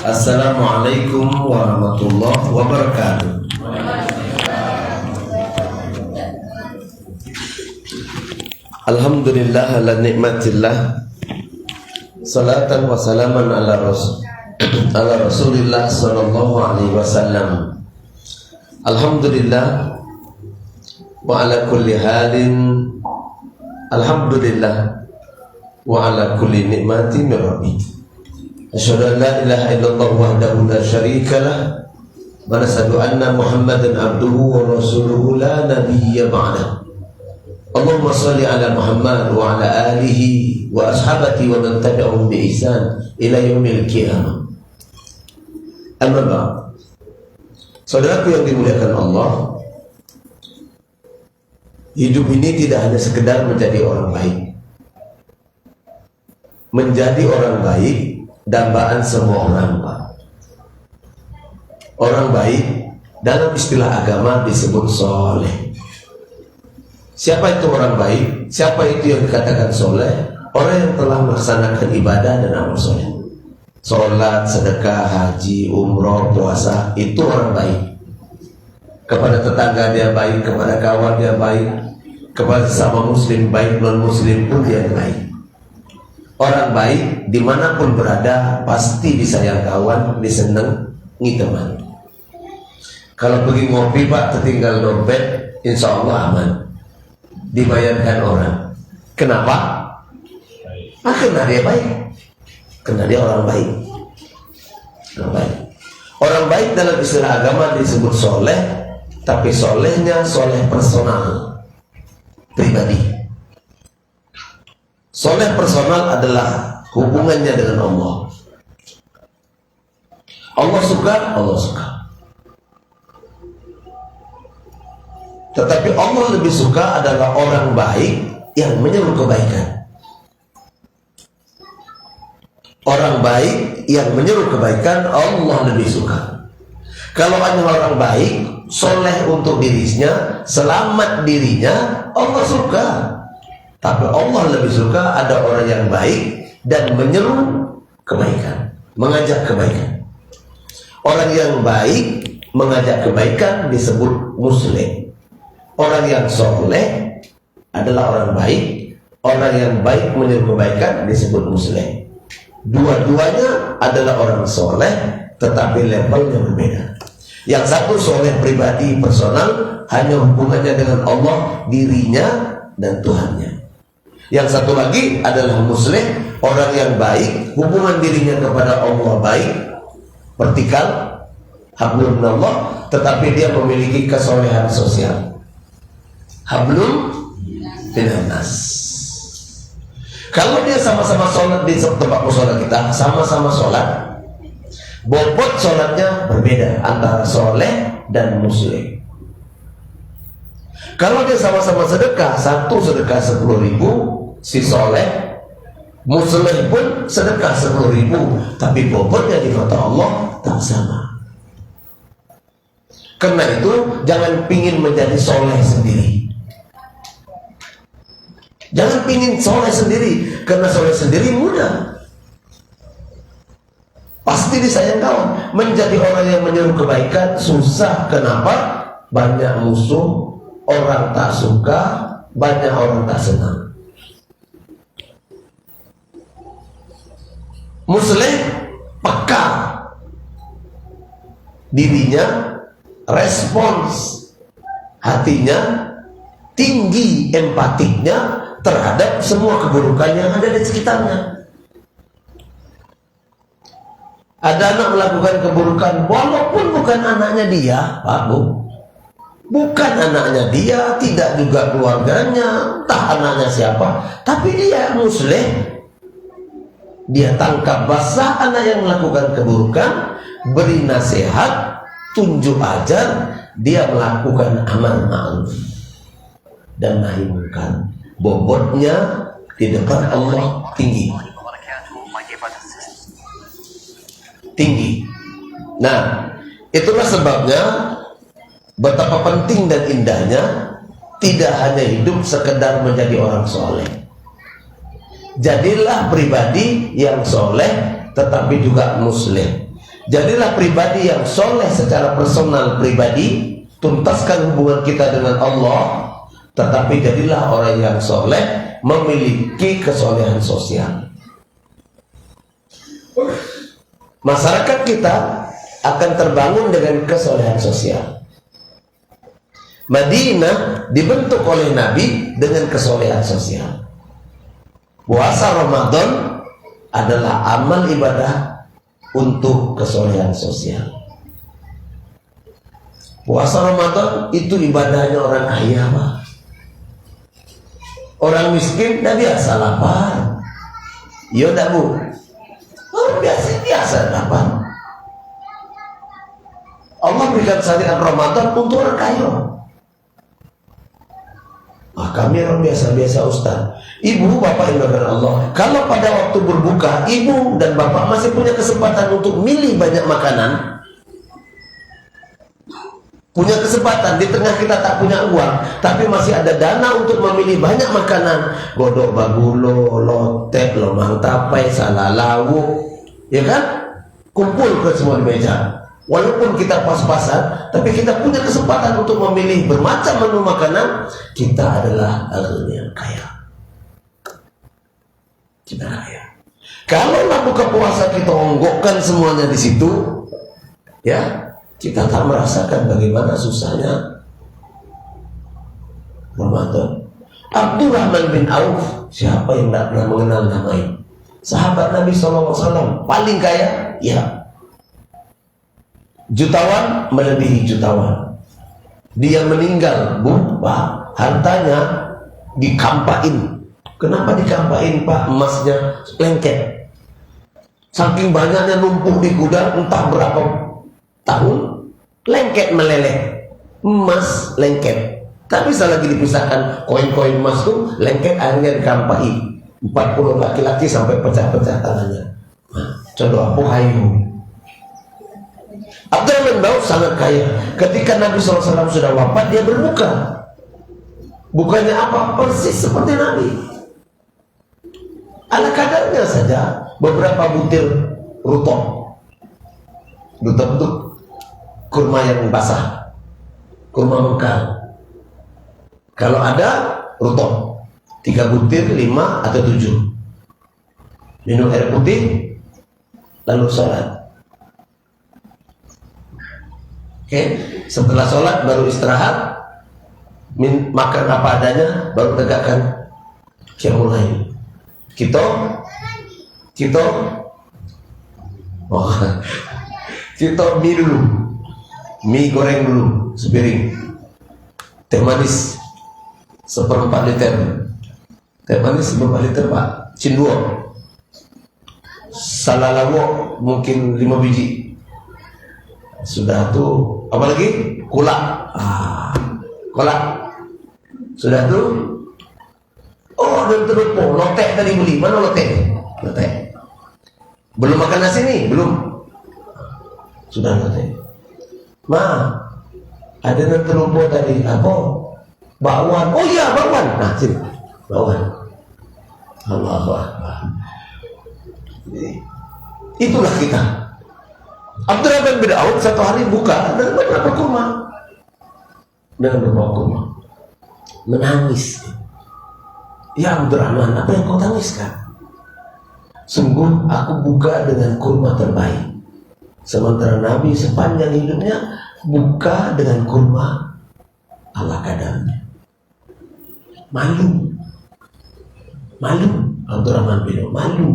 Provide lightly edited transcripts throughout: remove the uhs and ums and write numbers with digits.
Assalamualaikum warahmatullahi wabarakatuh. Alhamdulillah ala nikmatillah, salatan wa salaman ala Rasulillah sallallahu alaihi wasallam. Alhamdulillah wa ala kulli halin, alhamdulillah wa ala kulli nikmati min rabbi. Asyhadu an la ilaha illallah wahdahu la syarika lah wa asyhadu anna Muhammadan abduhu wa rasuluhu la nabiyya ba'dah. Allahumma salli ala Muhammad wa ala alihi wa ashabati wa man tabi'ahum bi ihsan ila yaumil qiyamah. Amma ba'd. Saudaraku yang dimuliakan Allah, hidup ini tidak hanya sekedar menjadi orang baik. Menjadi orang baik dambaan semua orang, Pak. Orang baik dalam istilah agama disebut soleh. Siapa itu orang baik? Siapa itu yang dikatakan soleh? Orang yang telah melaksanakan ibadah dan amal soleh. Sholat, sedekah, haji, umroh, puasa, itu orang baik. Kepada tetangga dia baik, kepada kawan dia baik, kepada sesama muslim baik, non muslim pun dia baik. Orang baik dimanapun berada pasti disayang kawan, disenangi teman. Kalau pergi ngopi Pak, tertinggal dompet, insya Allah aman, dibayarkan orang. Kenapa? Karena dia baik, karena dia orang baik. Orang baik. Orang baik dalam istilah agama disebut soleh, tapi solehnya soleh personal, pribadi. Soleh personal adalah hubungannya dengan Allah. Allah suka, Allah suka. Tetapi Allah lebih suka adalah orang baik yang menyeru kebaikan. Orang baik yang menyeru kebaikan Allah lebih suka. Kalau hanya orang baik, soleh untuk dirinya, selamat dirinya, Allah suka. Tapi Allah lebih suka ada orang yang baik dan menyeru kebaikan, mengajak kebaikan. Orang yang baik mengajak kebaikan disebut muslim. Orang yang soleh adalah orang baik. Orang yang baik menyeru kebaikan disebut muslim. Dua-duanya adalah orang soleh, tetapi levelnya berbeda. Yang satu soleh pribadi personal, hanya hubungannya dengan Allah, dirinya dan Tuhannya. Yang satu lagi adalah muslim, orang yang baik, hubungan dirinya kepada Allah baik, vertikal, hablum minallah, tetapi dia memiliki kesolehan sosial. Hablum minannas. Kalau dia sama-sama sholat di tempat sholat kita, sama-sama sholat, bobot sholatnya berbeda antara soleh dan muslim. Kalau dia sama-sama sedekah, satu sedekah 10.000, si soleh, muslim pun sedekah 10.000, tapi bobotnya di mata Allah tak sama. Karena itu jangan pingin menjadi soleh sendiri. Jangan pingin soleh sendiri, karena soleh sendiri mudah, pasti disayang kawan. Menjadi orang yang menyeru kebaikan susah. Kenapa? Banyak musuh, orang tak suka, banyak orang tak senang. Muslim peka dirinya, respons hatinya, tinggi empatiknya terhadap semua keburukan yang ada di sekitarnya. Ada anak melakukan keburukan walaupun bukan anaknya dia, Pak Bu, bukan anaknya dia, tidak juga keluarganya, entah anaknya siapa, tapi dia muslim. Dia tangkap basah anak yang melakukan keburukan, beri nasihat, tunjuk ajar, dia melakukan amal ma'ruf dan nahi munkar. Bobotnya di depan Allah tinggi. Tinggi. Nah, itulah sebabnya betapa penting dan indahnya tidak hanya hidup sekedar menjadi orang soleh. Jadilah pribadi yang soleh tetapi juga muslim. Jadilah pribadi yang soleh secara personal pribadi, tuntaskan hubungan kita dengan Allah, tetapi jadilah orang yang soleh memiliki kesolehan sosial. Masyarakat kita akan terbangun dengan kesolehan sosial. Madinah dibentuk oleh Nabi dengan kesolehan sosial. Puasa Ramadan adalah amal ibadah untuk kesolehan sosial. Puasa Ramadan itu ibadahnya orang kaya, Pak. Orang miskin tidak biasa lapar. Iya tidak, Bu? Orang biasa lapar. Allah berikan syariat Ramadan untuk orang kaya. Kami orang biasa-biasa, Ustaz. Ibu, bapak yang dimuliakan Allah, kalau pada waktu berbuka ibu dan bapak masih punya kesempatan untuk milih banyak makanan, punya kesempatan, di tengah kita tak punya uang tapi masih ada dana untuk memilih banyak makanan, godok bagulo, lotek, lomang tapai, salalawu, ya kan, kumpul ke semua di meja. Walaupun kita pas-pasan, tapi kita punya kesempatan untuk memilih bermacam menu makanan. Kita adalah yang kaya. Kita kaya. Kalau buka puasa kita onggokkan semuanya di situ, ya, kita tak merasakan bagaimana susahnya Ramadan. Abdurrahman bin Auf, siapa yang tidak pernah mengenal namanya? Sahabat Nabi SAW, paling kaya, ya. Jutawan melebihi jutawan. Dia meninggal, Bu, Pak, hartanya dikampain. Kenapa dikampain, Pak? Emasnya lengket. Saking banyaknya numpuk di gudang entah berapa tahun, lengket meleleh. Emas lengket. Tak bisa lagi dipisahkan. Koin-koin emas tuh lengket, akhirnya dikampain. 40 laki-laki sampai pecah-pecah tangannya. Nah, contoh apa hayu. Abdurrahman bin Auf sangat kaya. Ketika Nabi SAW sudah wafat, dia berbuka. Bukannya apa? Persis seperti Nabi. Ala kadarnya saja, beberapa butir rutop. Rutop itu kurma yang basah, kurma mekar. Kalau ada rutop, 3 butir, 5 atau 7. Minum air putih, lalu sholat. Oke, setelah sholat baru istirahat, makan apa adanya, baru tegakkan qiyamul lail. Kita mie dulu, mie goreng dulu sepiring, teh manis 1/4 liter, teh manis 1/4 liter, Pak, cinduo, salalawo mungkin 5 biji. Sudah tuh, apalagi kulak, kolak. Sudah tuh, oh, dan terus lotek tadi beli, mana lotek? Lotek. Belum makan nasi nih, belum. Sudah lotek. Ma, ada yang terlupa tadi, apa? Bakwan. Oh iya, bakwan. Nah, sini, bakwan. Allahu Akbar. Itulah kita. Abdurrahman bin Auf satu hari buka dengan beberapa kurma, menangis. Ya Abdurrahman, apa yang kau tangiskan? Sungguh aku buka dengan kurma terbaik, sementara Nabi sepanjang hidupnya buka dengan kurma ala kadarnya. Malu Abdurrahman bin Auf, malu.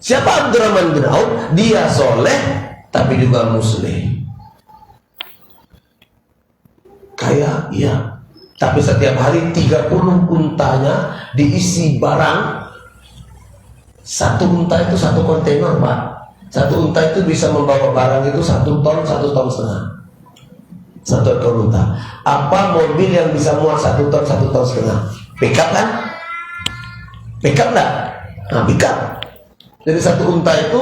Siapa Abdurrahman bin Auf? Dia soleh tapi juga muslim. Kaya, iya. Tapi setiap hari 30 untanya diisi barang. Satu unta itu 1 kontainer, Pak. Satu unta itu bisa membawa barang itu 1 ton, 1,5 ton. 1 ekor unta. Apa mobil yang bisa muat 1 ton, 1,5 ton? Pickup kan? Pickup enggak? Nah, pickup. Jadi 1 unta itu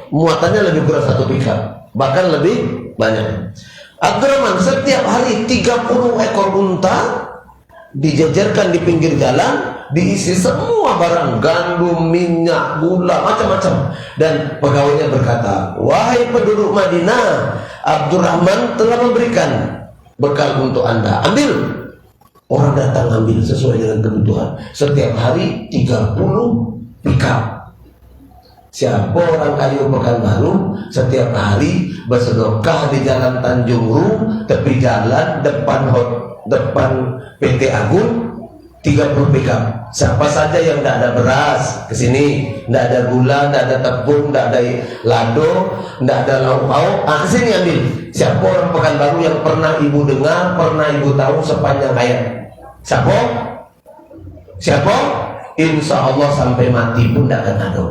muatannya lebih kurang 1 pickup, bahkan lebih banyak. Abdurrahman setiap hari 30 ekor unta dijajarkan di pinggir jalan, diisi semua barang, gandum, minyak, gula, macam-macam. Dan pegawainya berkata, wahai penduduk Madinah, Abdurrahman telah memberikan bekal untuk anda, ambil. Orang datang ambil sesuai dengan kebutuhan. Setiap hari 30 pickup. Siapa orang kayu Pekanbaru setiap hari bersedekah di Jalan Tanjung Rum, tepi jalan depan PT Agung, 30 pickup. Siapa saja yang tidak ada beras ke sini, tidak ada gula, tidak ada tepung, tidak ada lado, tidak ada lauk pauk, ke sini ambil. Siapa orang Pekanbaru yang pernah ibu dengar, pernah ibu tahu sepanjang hayat? Siapa? Siapa? Insya Allah sampai mati pun tidak akan ada.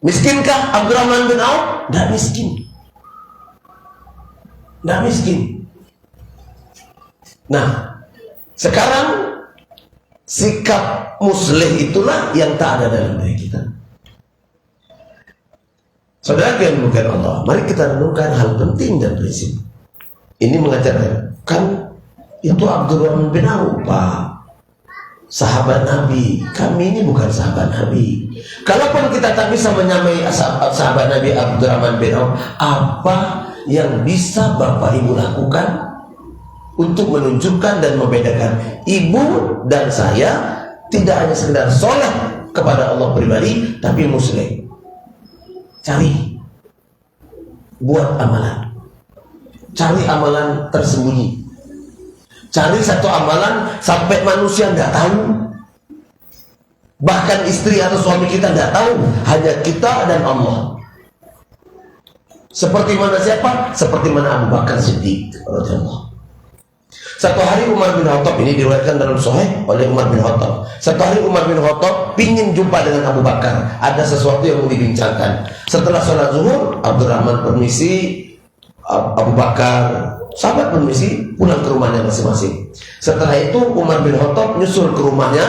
Miskinkah Abdurrahman bin Auf? Tidak miskin. Tidak miskin. Nah, sekarang sikap muslih itulah yang tak ada dalam diri kita. Saudara yang bukan Allah, mari kita renungkan hal penting dan prinsip. Ini mengajarkan, kan itu Abdurrahman bin Auf, Pak, sahabat Nabi. Kami ini bukan sahabat Nabi. Kalaupun kita tak bisa menyamai sahabat Nabi Abdurrahman bin Auf, apa yang bisa Bapak Ibu lakukan untuk menunjukkan dan membedakan ibu dan saya tidak hanya sekedar sholat kepada Allah pribadi, tapi muslim? Cari, buat amalan, cari amalan tersembunyi, cari satu amalan sampai manusia nggak tahu, bahkan istri atau suami kita nggak tahu, hanya kita dan Allah. Seperti mana siapa? Seperti mana Abu Bakar Siddiq radhiyallahu. Satu hari Umar bin Khattab, ini diriwayatkan dalam Sahih oleh Umar bin Khattab. Satu hari Umar bin Khattab pingin jumpa dengan Abu Bakar. Ada sesuatu yang mau dibincangkan. Setelah sholat zuhur, Abdurrahman permisi, Abu Bakar, sahabat permisi, pulang ke rumahnya masing-masing. Setelah itu Umar bin Khattab nyusul ke rumahnya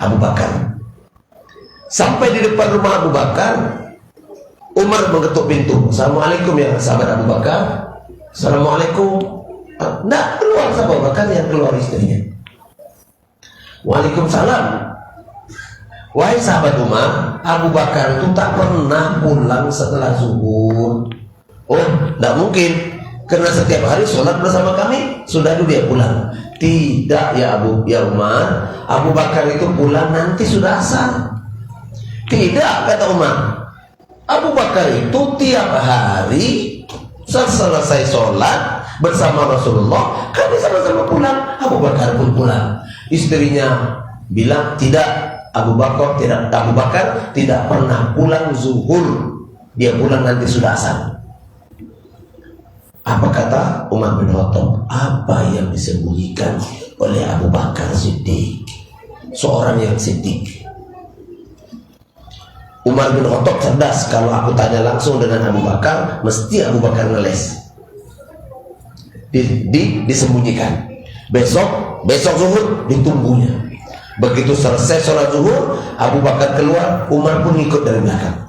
Abu Bakar. Sampai di depan rumah Abu Bakar, Umar mengetuk pintu. Assalamualaikum ya sahabat Abu Bakar. Assalamualaikum. Nah, keluar sahabat Abu Bakar, yang keluar istrinya. Waalaikumsalam. Wahai sahabat Umar, Abu Bakar itu tak pernah pulang setelah zuhur. Oh, tidak mungkin, karena setiap hari sholat bersama kami, sudah itu dia pulang. Tidak ya Umar, Abu Bakar itu pulang nanti sudah asar. Tidak, kata Umar, Abu Bakar itu tiap hari selesai sholat bersama Rasulullah, kami sama-sama pulang, Abu Bakar pun pulang. Istrinya bilang, tidak, Abu Bakar tidak pernah pulang zuhur, dia pulang nanti sudah asar. Apa kata Umar bin Khattab? Apa yang disembunyikan oleh Abu Bakar Siddiq, seorang yang siddiq? Umar bin Khattab cerdas. Kalau aku tanya langsung dengan Abu Bakar, mesti Abu Bakar ngeles. Disembunyikan. Besok zuhur ditunggunya. Begitu selesai sholat zuhur, Abu Bakar keluar, Umar pun ikut dari belakang.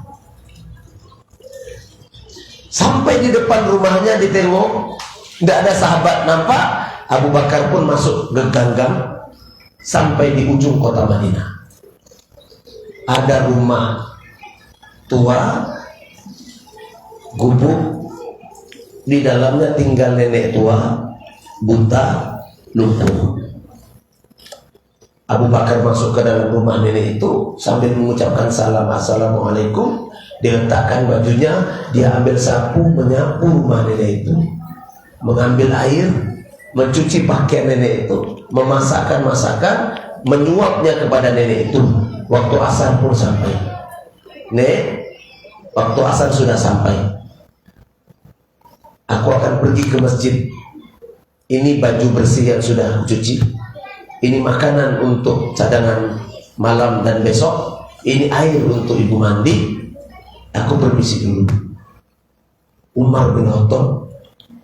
Sampai di depan rumahnya ditengok, tidak ada sahabat nampak. Abu Bakar pun masuk ke gang sampai di ujung kota Madinah. Ada rumah tua, gubuk, di dalamnya tinggal nenek tua, buta, lumpuh. Abu Bakar masuk ke dalam rumah nenek itu sambil mengucapkan salam, assalamualaikum. Diletakkan bajunya, dia ambil sapu, menyapu rumah nenek itu, mengambil air, mencuci pakaian nenek itu, memasakkan masakan, menyuapnya kepada nenek itu. Waktu asar pun sampai. Nek, waktu asar sudah sampai. Aku akan pergi ke masjid. Ini baju bersih yang sudah aku cuci. Ini makanan untuk cadangan malam dan besok. Ini air untuk ibu mandi. Aku permisi dulu. Umar bin Khattab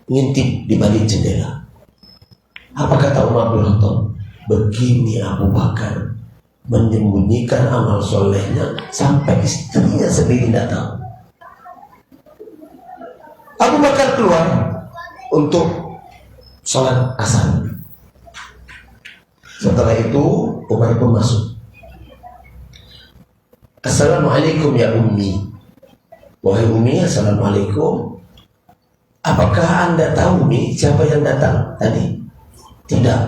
ngintip di balik jendela. Apa kata Umar bin Khattab? Begini Abu Bakar menyembunyikan amal solehnya sampai istrinya sendiri tidak tahu. Abu Bakar keluar untuk sholat asar. Setelah itu Umar pun masuk. Assalamualaikum ya Ummi. Wahai Ummi, assalamualaikum. Apakah Anda tahu Umi siapa yang datang tadi? Tidak.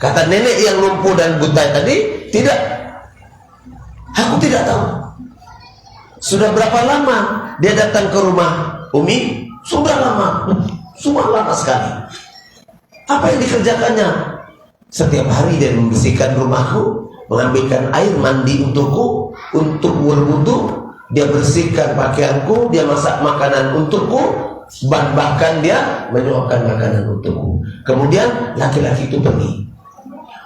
Kata nenek yang lumpuh dan buta tadi, tidak. Aku tidak tahu. Sudah berapa lama dia datang ke rumah Umi? Sudah lama. Sudah lama sekali. Apa yang dikerjakannya? Setiap hari dia membersihkan rumahku, mengambilkan air mandi untukku, untuk berwudu, dia bersihkan pakaianku, dia masak makanan untukku, bahkan dia menyuapkan makanan untukku. Kemudian laki-laki itu pergi.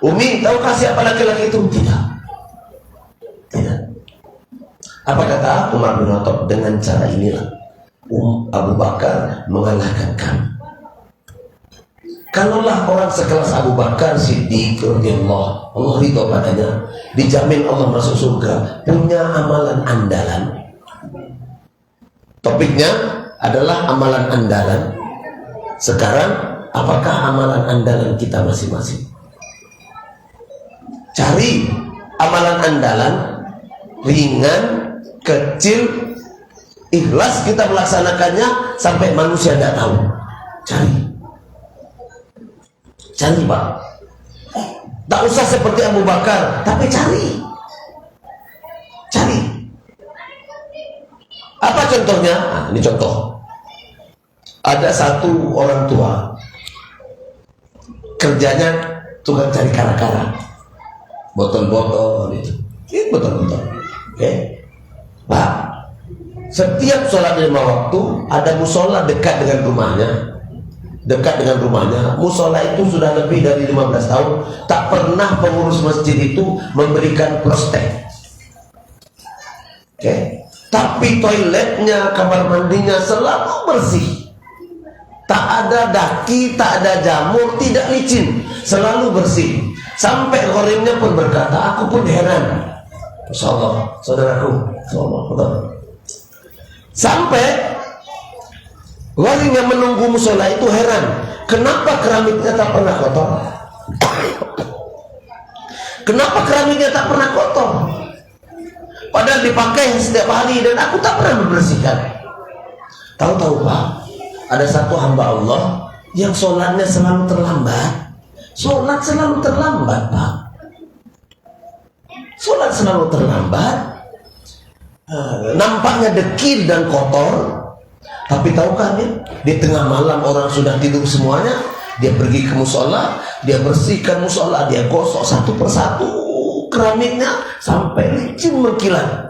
Umi, tahukah siapa laki-laki itu? Tidak. Tidak. Apa kata Umar bin Khattab? Dengan cara inilah Abu Bakar mengalahkan kami. Kalaulah orang sekelas Abu Bakar Siddiq radhiyallahu Allah ridho padanya, dijamin Allah masuk surga, punya amalan andalan. Topiknya adalah amalan andalan. Sekarang, apakah amalan andalan kita masing-masing? Cari amalan andalan ringan, kecil, ikhlas kita melaksanakannya sampai manusia tidak tahu. Cari Pak. Tak usah seperti Abu Bakar, tapi cari. Apa contohnya? Nah, ini contoh. Ada satu orang tua, kerjanya tukang cari kara-kara, botol-botol itu. Ini botol-botol. Oke, Pak. Setiap sholat 5 waktu ada musola dekat dengan rumahnya. Musola itu sudah lebih dari 15 tahun, tak pernah pengurus masjid itu memberikan prospek. Tapi toiletnya, kamar mandinya selalu bersih. Tak ada daki, tak ada jamur, tidak licin, selalu bersih. Sampai khorimnya pun berkata, aku pun heran. Masya Allah, saudaraku, sampai orang yang menunggu musola itu heran, kenapa keramiknya tak pernah kotor? Kenapa keramiknya tak pernah kotor? Padahal dipakai setiap hari dan aku tak pernah membersihkan. Tahu-tahu Pak, ada satu hamba Allah yang sholatnya selalu terlambat. Sholat selalu terlambat Pak. Sholat selalu terlambat. Nampaknya dekil dan kotor. Tapi tahukah dia, di tengah malam orang sudah tidur semuanya, dia pergi ke musola, dia bersihkan musola, dia gosok satu persatu keramiknya sampai licin mengkilat,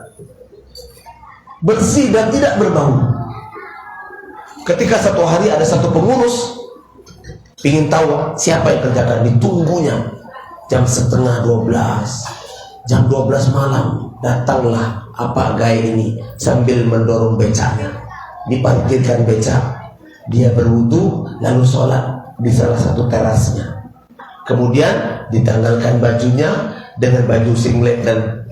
bersih dan tidak berbau. Ketika satu hari ada satu pengurus ingin tahu siapa yang kerjakan, ditunggunya jam 11:30, jam 12 malam datanglah apa gaya ini sambil mendorong becaknya. Diparkirkan becak, dia berwudu lalu sholat di salah satu terasnya. Kemudian ditanggalkan bajunya dengan baju singlet dan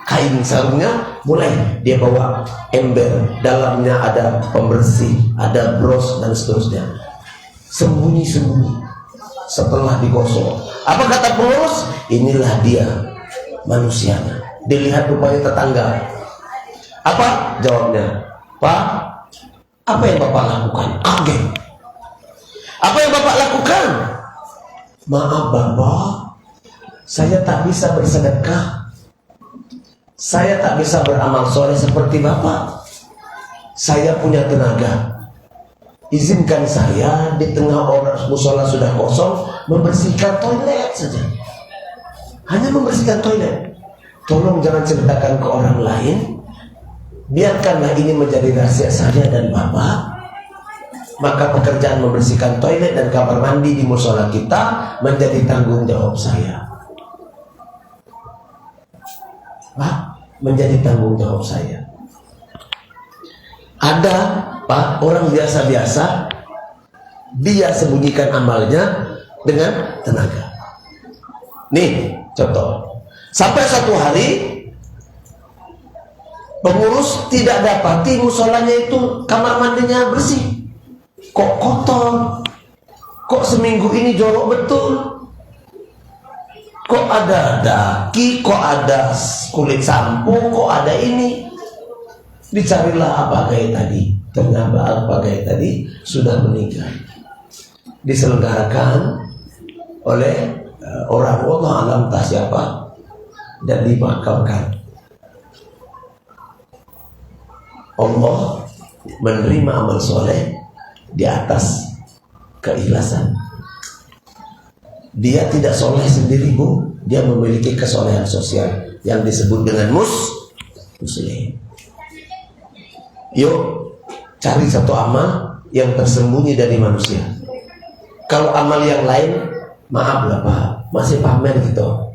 kain sarungnya, mulai dia bawa ember, dalamnya ada pembersih, ada bros dan seterusnya. Sembunyi-sembunyi. Setelah digosok, apa kata pengurus? Inilah dia manusianya. Dilihat rupanya tetangga. Apa jawabnya? Pak, apa yang Bapak lakukan? Kaget. Apa yang Bapak lakukan? Maaf Bapak, saya tak bisa bersedekah, saya tak bisa beramal soleh seperti Bapak. Saya punya tenaga, izinkan saya di tengah orang musola sudah kosong membersihkan toilet saja. Hanya membersihkan toilet. Tolong jangan ceritakan ke orang lain. Biarkanlah ini menjadi rahasia saya dan Bapak. Maka pekerjaan membersihkan toilet dan kamar mandi di musola kita menjadi tanggung jawab saya. Pak, menjadi tanggung jawab saya. Ada Pak orang biasa-biasa, dia sembunyikan amalnya dengan tenaga. Nih contoh, sampai satu hari pengurus tidak dapati musolanya itu kamar mandinya bersih, kok kok seminggu ini jorok betul, kok ada daki, kok ada kulit sampo, kok ada ini. Dicarilah apa gaya tadi, ternyata apa gaya tadi sudah meninggal, diselenggarakan oleh orang Allah alam tak siapa dan dimakamkan. Allah menerima amal soleh di atas keikhlasan. Dia tidak soleh sendiri, Bu. Dia memiliki kesolehan sosial yang disebut dengan muslim. Yuk cari satu amal yang tersembunyi dari manusia. Kalau amal yang lain, maaf lah Pak, masih pamer gitu.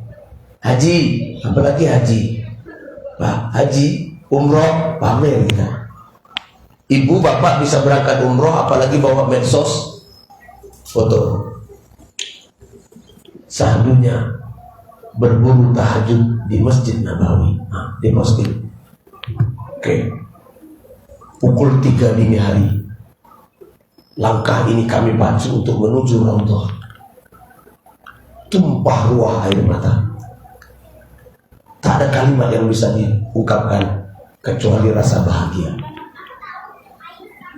Haji, apalagi haji, Pak, haji, umroh, pamer gitu. Ibu bapak bisa berangkat umroh, apalagi bawa medsos, foto. Sahdunya berburu tahajud di Masjid Nabawi, di posting. Oke. Pukul 3 dini hari, langkah ini kami pacu untuk menuju Raudhah. Tumpah ruah air mata. Tak ada kalimat yang bisa diungkapkan kecuali rasa bahagia.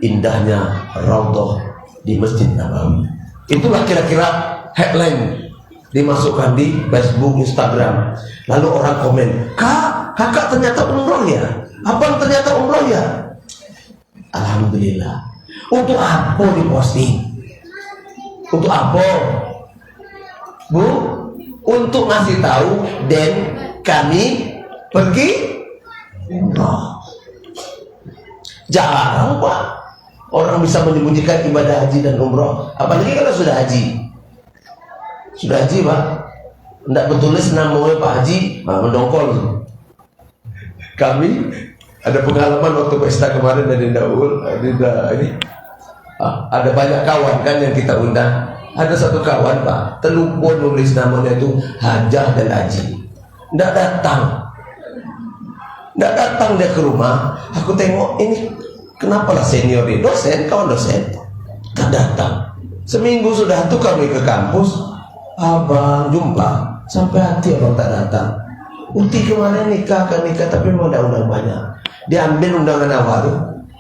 Indahnya Raudhah di Masjid Nabawi. Itulah kira-kira headline dimasukkan di Facebook, Instagram. Lalu orang komen, kakak ternyata umroh ya? Abang ternyata umroh ya? Alhamdulillah. Untuk apa diposting? Untuk apa? Bu, untuk ngasih tahu dan kami pergi umroh. Jarang Pak orang bisa menyembunyikan ibadah haji dan umroh, apalagi kalau sudah haji. Sudah haji Pak, tidak bertulis namanya Pak Haji, mendongkol. Kami ada pengalaman waktu pesta kemarin dari Daul, ini ada banyak kawan kan yang kita undang. Ada satu kawan Pak, terlupa nulis namanya itu Hajah dan Haji. Tidak datang dia ke rumah. Aku tengok ini kenapa lah senior ini, dosen, kawan dosen, tak datang. Seminggu sudah tuh kami ke kampus, abang jumpa, sampai hati abang tak datang. Uti kemarin nikah tapi mau ada undang banyak. Diambil undangan awal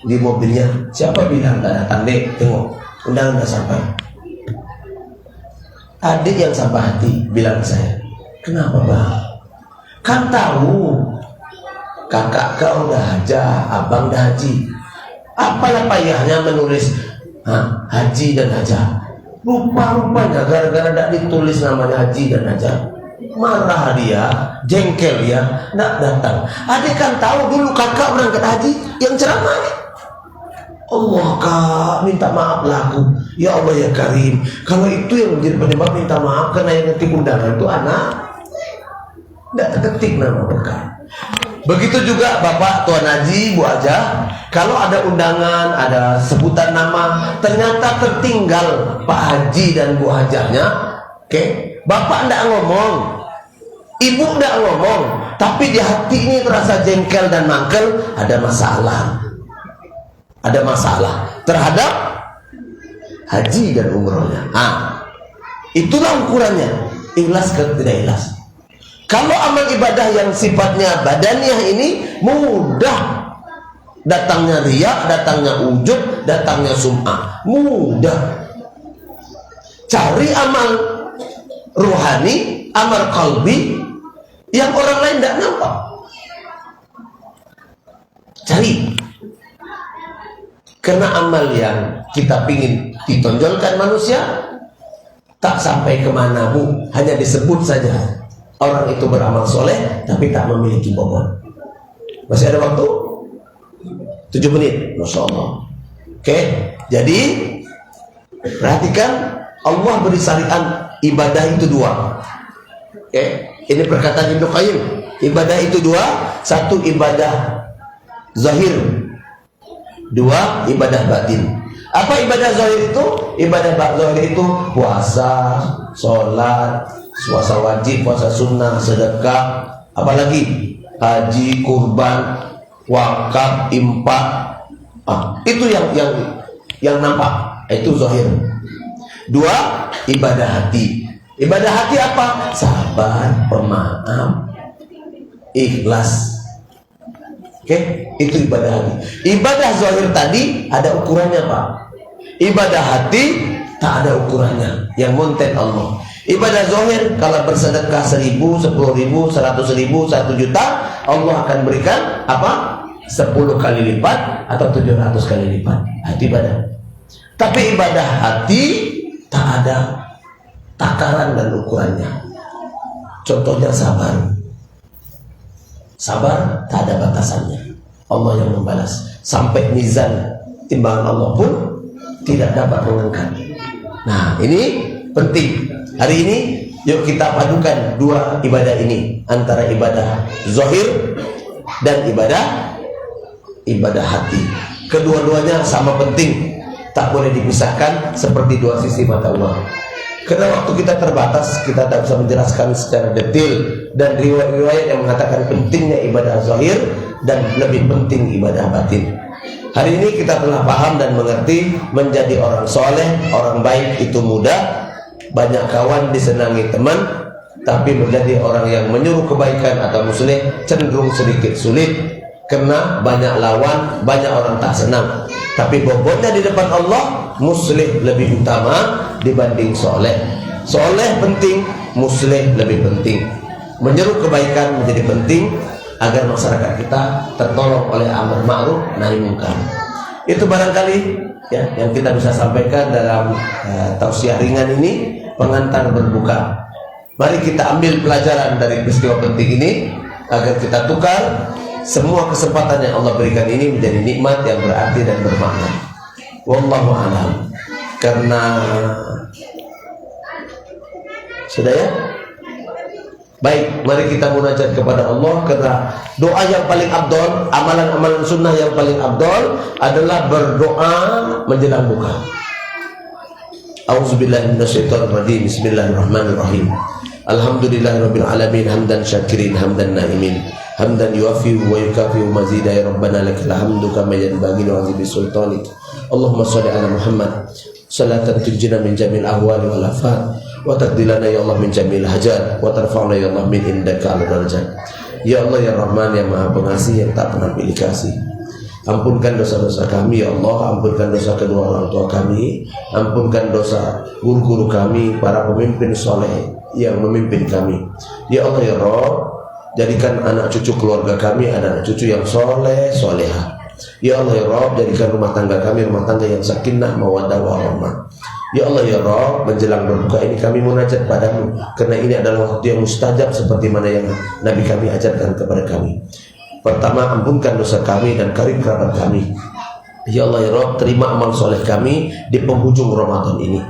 di mobilnya. Siapa bilang tak datang? Dek, tengok undangan tak sampai. Adik yang sampai hati bilang ke saya, kenapa Bang? Kan tahu kakak kau udah haja, abang dah haji. Apalah payahnya menulis haji dan haja. Rupa-rupanya gara-gara tidak ditulis namanya haji dan haja, marah dia, jengkel dia, nak datang. Adik kan tahu dulu kakak berangkat haji yang ceramah. Allah Kak, minta maaf lah aku. Ya Allah ya Karim, kalau itu yang menjadi penyebab minta maaf, karena yang ngetik undangan itu anak, tidak terketik nama mereka. Begitu juga Bapak Tuan Haji, Bu Haja, kalau ada undangan, ada sebutan nama, ternyata tertinggal Pak Haji dan Bu Hajanya, Bapak tidak ngomong, Ibu tidak ngomong, tapi di hati ini terasa jengkel dan mangkel, ada masalah terhadap haji dan umrohnya. Itulah ukurannya, ikhlas ke tidak ikhlas. Kalau amal ibadah yang sifatnya badaniah ini mudah, datangnya riya, datangnya ujub, datangnya sum'ah, mudah. Cari amal ruhani, amal qalbi yang orang lain tidak nampak. Cari. Karena amal yang kita pingin ditonjolkan manusia tak sampai kemana Bu, hanya disebut saja orang itu beramal soleh tapi tak memiliki bobot. Masih ada waktu 7 menit, Masya Allah. Jadi perhatikan, Allah beri syariat ibadah itu 2. Ini perkataan Ibnu Qayyim, ibadah itu 2. 1 ibadah zahir, 2 ibadah batin. Apa ibadah zahir itu? Ibadah zahir itu puasa, sholat, puasa wajib, puasa sunnah, sedekah, apalagi haji, kurban, wakaf, infak. Itu yang nampak, itu zahir. Dua, ibadah hati. Ibadah hati apa? Sabar, pemaaf, ikhlas. Oke, itu ibadah hati. Ibadah zahir tadi ada ukurannya, Pak. Ibadah hati tak ada ukurannya, yang monten Allah. Ibadah zahir kalau bersedekah 1.000, 10.000, 100.000, 1 juta, Allah akan berikan apa? 10 kali lipat atau 700 kali lipat. Itu ibadah. Tapi ibadah hati tak ada takaran dan ukurannya. Contohnya sabar. Sabar tak ada batasannya. Allah yang membalas. Sampai mizan timbangan Allah pun tidak dapat mengangkat. Nah, ini penting. Hari ini yuk kita padukan dua ibadah ini, antara ibadah zahir dan ibadah hati. Kedua-duanya sama penting, tak boleh dipisahkan seperti dua sisi mata uang. Karena waktu kita terbatas, kita tak bisa menjelaskan secara detail, dan riwayat-riwayat yang mengatakan pentingnya ibadah zahir dan lebih penting ibadah batin. Hari ini kita telah paham dan mengerti, menjadi orang soleh, orang baik itu mudah. Banyak kawan disenangi teman, tapi menjadi orang yang menyuruh kebaikan atau muslih cenderung sedikit sulit, karena banyak lawan, banyak orang tak senang. Tapi bobotnya di depan Allah, muslih lebih utama dibanding soleh. Soleh penting, muslih lebih penting. Menyeru kebaikan menjadi penting agar masyarakat kita tertolong oleh amar ma'ruf nahi munkar. Itu barangkali ya yang kita bisa sampaikan dalam tausiah ringan ini, pengantar berbuka. Mari kita ambil pelajaran dari peristiwa penting ini agar kita tukar semua kesempatan yang Allah berikan ini menjadi nikmat yang berarti dan bermakna. Wallahu a'lam. Karena sudah ya? Baik, mari kita munajat kepada Allah, karena doa yang paling afdol, amalan-amalan sunnah yang paling afdol adalah berdoa menjelang buka. A'udzubillahi minasyaitonir rajim. Bismillahirrahmanirrahim. Alhamdulillahirabbil alamin, hamdan syakirin, hamdan naimin, hamdan yuafi wa yukafi mazida, ya rabbana lakal hamdu kama yanbaghi li 'azimi sultanik. Allahumma shalli ala Muhammad salatan tunjina min jamil ahwali wal afat, wa taqdilana ya Allah min jamil hajat, wa tarfa'na ya Allah min indaka al darajat. Ya Allah ya Rahman yang Maha Pengasih yang tak pernah pilih kasih. Ampunkan dosa-dosa kami ya Allah, ampunkan dosa kedua orang tua kami, ampunkan dosa guru-guru kami, para pemimpin soleh yang memimpin kami. Ya Allah ya Rabb, jadikan anak cucu keluarga kami anak cucu yang soleh solehah. Ya Allah ya Rabb, jadikan rumah tangga kami rumah tangga yang sakinah mawaddah warahmah. Ya Allah ya Rabb, menjelang berbuka ini kami munajat padamu, karena ini adalah waktu yang mustajab seperti mana yang Nabi kami ajarkan kepada kami. Pertama, ampunkan dosa kami dan karib kerabat kami. Ya Allah ya Rabb, terima amal soleh kami di penghujung Ramadan ini.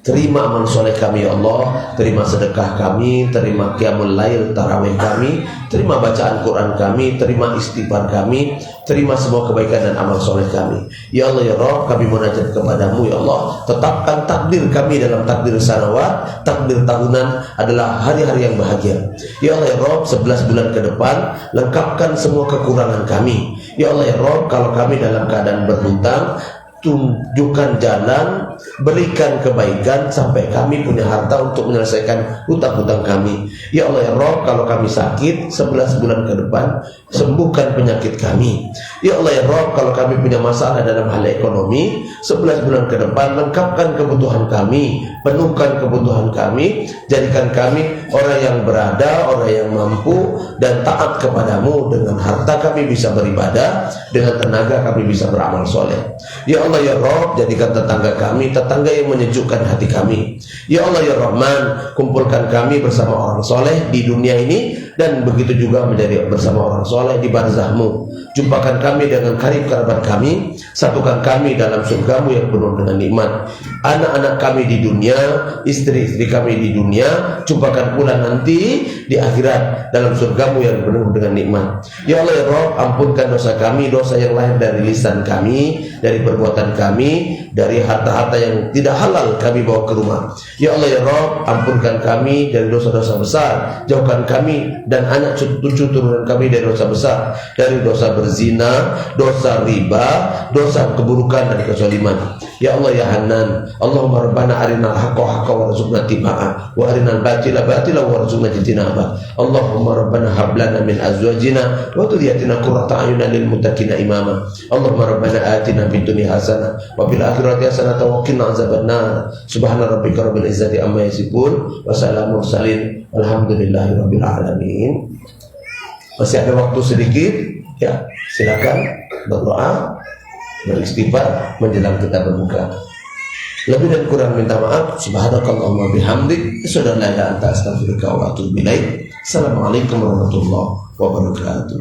Terima amal soleh kami ya Allah, terima sedekah kami, terima qiyamul lail tarawih kami, terima bacaan Quran kami, terima istighfar kami, terima semua kebaikan dan amal soleh kami. Ya Allah ya Rabb, kami munajat kepadamu ya Allah, tetapkan takdir kami dalam takdir sanawat, takdir tahunan adalah hari-hari yang bahagia. Ya Allah ya Rabb, 11 bulan ke depan lengkapkan semua kekurangan kami. Ya Allah ya Rabb, kalau kami dalam keadaan berhutang, tunjukkan jalan, berikan kebaikan sampai kami punya harta untuk menyelesaikan hutang-hutang kami. Ya Allah ya Rabb, kalau kami sakit 11 bulan ke depan, sembuhkan penyakit kami. Ya Allah ya Rabb, kalau kami punya masalah dalam hal ekonomi, 11 bulan ke depan lengkapkan kebutuhan kami, penuhkan kebutuhan kami, jadikan kami orang yang berada, orang yang mampu dan taat kepadamu. Dengan harta kami bisa beribadah, dengan tenaga kami bisa beramal soleh. Ya Allah ya Rabb, jadikan tetangga kami tetangga yang menyejukkan hati kami. Ya Allah ya Rahman, kumpulkan kami bersama orang soleh di dunia ini, dan begitu juga menjadi bersama orang soleh di barzahmu. Jumpakan kami dengan karib kerabat kami, satukan kami dalam surgamu yang penuh dengan nikmat. Anak-anak kami di dunia, istri-istri kami di dunia, jumpakan pula nanti di akhirat dalam surgamu yang penuh dengan nikmat. Ya Allah ya Rabb, ampunkan dosa kami, dosa yang lahir dari lisan kami, dari perbuatan kami, dari harta-harta yang tidak halal kami bawa ke rumah. Ya Allah ya Rabb, ampunkan kami dari dosa-dosa besar, jauhkan kami dan anak cucu turunan kami dari dosa besar, dari dosa berzina, dosa riba, dosa keburukan dan kezaliman. Ya Allah ya Hanan, Allahumma rabbana arinal haqqa haqqa warzuqna tibaa wa arinal batila batila warzuqna jinaba. Allahumma rabbana hab lana min azwajina wa dhurriyyatina qurrata a'yunan lil muttaqina imama. Allahumma rabbana atina fid dunya hasanah wa fil akhirati hasanah wa qina azabannar. Subhana rabbika rabbil izzati amma yasifun wa salamun mursalin walhamdulillahi rabbil alamin. Masih ada waktu sedikit, ya silakan berdoa, beristighfar menjelang kita berbuka. Lebih dan kurang minta maaf. Subhanakallahumma bihamdik, asyhadu an la ilaha illa anta, astaghfiruka wa atubu ilaik. Assalamualaikum warahmatullahi wabarakatuh.